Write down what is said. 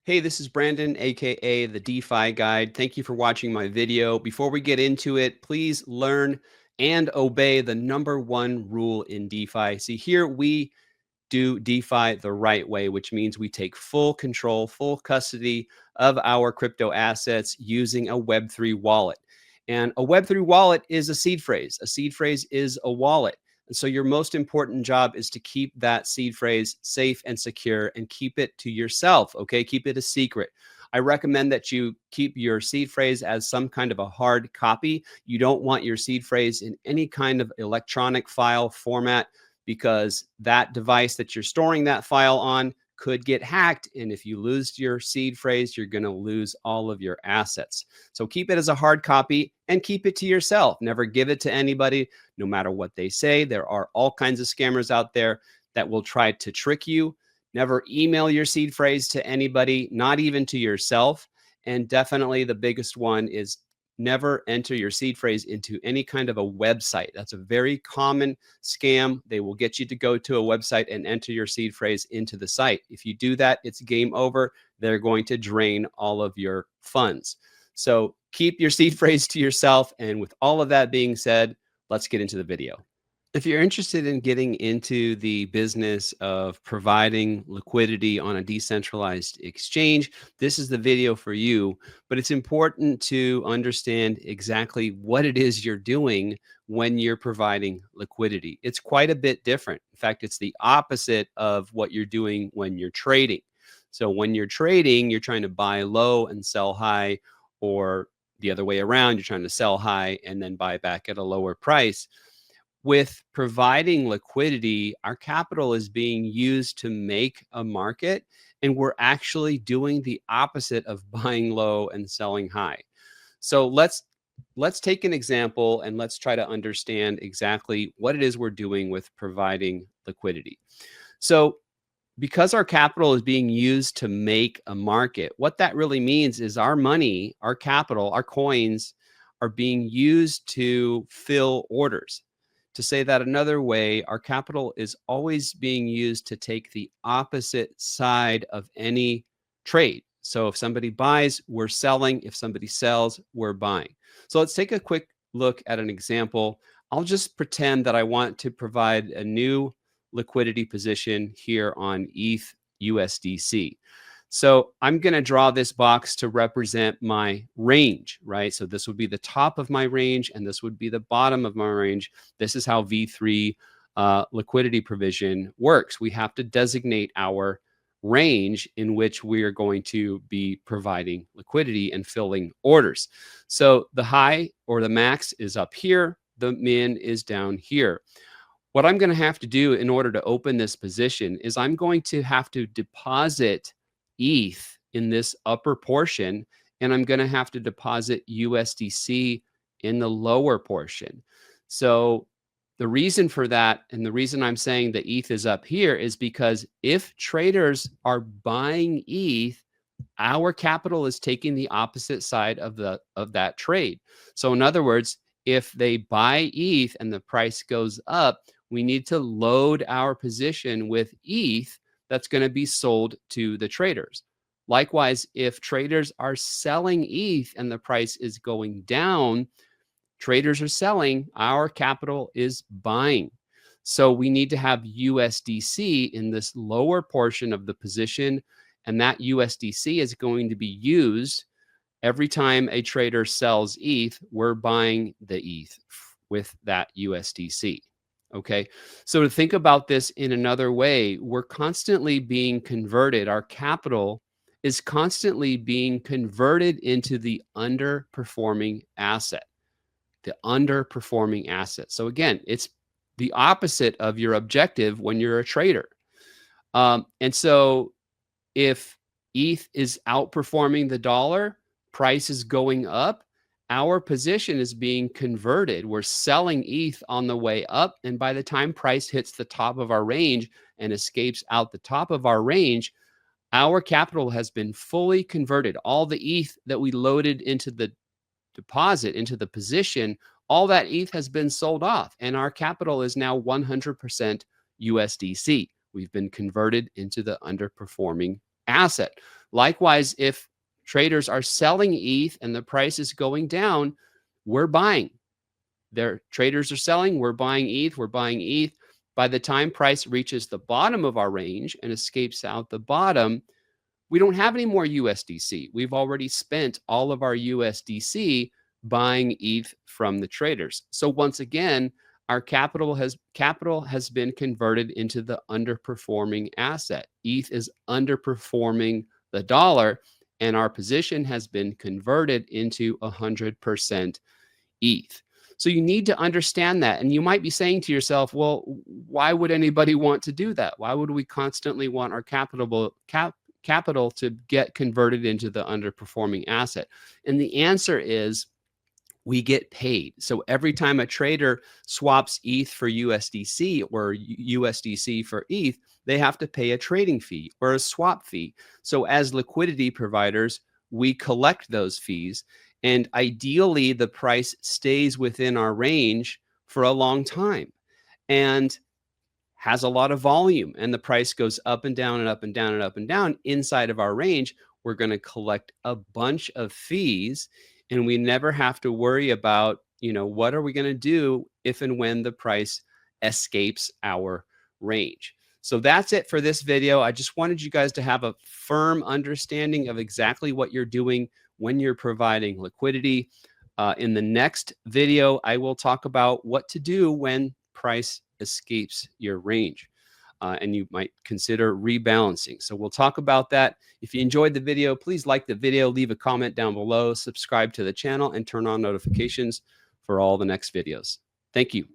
Hey, this is Brandon, aka the DeFi Guide. Thank you for watching my video. Before we get into it, please learn and obey the #1 rule in DeFi. See, here we do DeFi the right way, which means we take full control, full custody of our crypto assets using a Web3 wallet. And a Web3 wallet is a seed phrase. A seed phrase is a wallet. And so your most important job is to keep that seed phrase safe and secure and keep it to yourself, okay? Keep it a secret. I recommend that you keep your seed phrase as some kind of a hard copy. You don't want your seed phrase in any kind of electronic file format because that device that you're storing that file on could get hacked. And if you lose your seed phrase, you're going to lose all of your assets. So keep it as a hard copy and keep it to yourself. Never give it to anybody, no matter what they say. There are all kinds of scammers out there that will try to trick you. Never email your seed phrase to anybody, not even to yourself. And definitely the biggest one is never enter your seed phrase into any kind of a website. That's a very common scam. They will get you to go to a website and enter your seed phrase into the site. If you do that, it's game over. They're going to drain all of your funds. So keep your seed phrase to yourself. And with all of that being said, let's get into the video. If you're interested in getting into the business of providing liquidity on a decentralized exchange, this is the video for you. But it's important to understand exactly what it is you're doing when you're providing liquidity. It's quite a bit different. In fact, it's the opposite of what you're doing when you're trading. So when you're trading, you're trying to buy low and sell high, or the other way around, you're trying to sell high and then buy back at a lower price. With providing liquidity, our capital is being used to make a market, and we're actually doing the opposite of buying low and selling high. So let's take an example and let's try to understand exactly what it is we're doing with providing liquidity. So because our capital is being used to make a market, what that really means is our money, our capital, our coins are being used to fill orders. To say that another way, our capital is always being used to take the opposite side of any trade. So if somebody buys, we're selling. If somebody sells, we're buying. So let's take a quick look at an example. I'll just pretend that I want to provide a new liquidity position here on ETH USDC. So I'm going to draw this box to represent my range, right? So this would be the top of my range, and this would be the bottom of my range. This is how V3 liquidity provision works. We have to designate our range in which we are going to be providing liquidity and filling orders. So the high or the max is up here. The min is down here. What I'm going to have to do in order to open this position is I'm going to have to deposit ETH in this upper portion, and I'm going to have to deposit USDC in the lower portion. So the reason for that, and the reason I'm saying the ETH is up here, is because if traders are buying ETH, our capital is taking the opposite side of that trade. So in other words, if they buy ETH and the price goes up, we need to load our position with ETH that's going to be sold to the traders. Likewise, if traders are selling ETH and the price is going down, traders are selling, our capital is buying. So we need to have USDC in this lower portion of the position, and that USDC is going to be used every time a trader sells ETH. We're buying the ETH with that USDC. Okay, so to think about this in another way, we're constantly being converted. Our capital is constantly being converted into the underperforming asset, the underperforming asset. So again, it's the opposite of your objective when you're a trader. And so if ETH is outperforming the dollar, price is going up, our position is being converted. We're selling ETH on the way up, and by the time price hits the top of our range and escapes out the top of our range, our capital has been fully converted. All the ETH that we loaded into the deposit, into the position, all that ETH has been sold off, and our capital is now 100% USDC. We've been converted into the underperforming asset. Likewise, if traders are selling ETH and the price is going down, we're buying. Their traders are selling, we're buying ETH, we're buying ETH. By the time price reaches the bottom of our range and escapes out the bottom, we don't have any more USDC. We've already spent all of our USDC buying ETH from the traders. So once again, our capital has been converted into the underperforming asset. ETH is underperforming the dollar, and our position has been converted into 100% ETH. So you need to understand that. And you might be saying to yourself, well, why would anybody want to do that? Why would we constantly want our capital to get converted into the underperforming asset? And the answer is we get paid. So every time a trader swaps ETH for USDC or USDC for ETH, they have to pay a trading fee or a swap fee. So as liquidity providers, we collect those fees. And ideally, the price stays within our range for a long time and has a lot of volume, and the price goes up and down and up and down and up and down inside of our range. We're going to collect a bunch of fees, and we never have to worry about, what are we going to do if and when the price escapes our range. So that's it for this video. I just wanted you guys to have a firm understanding of exactly what you're doing when you're providing liquidity. In the next video, I will talk about what to do when price escapes your range, and you might consider rebalancing. So we'll talk about that. If you enjoyed the video, please like the video, leave a comment down below, subscribe to the channel, and turn on notifications for all the next videos. Thank you.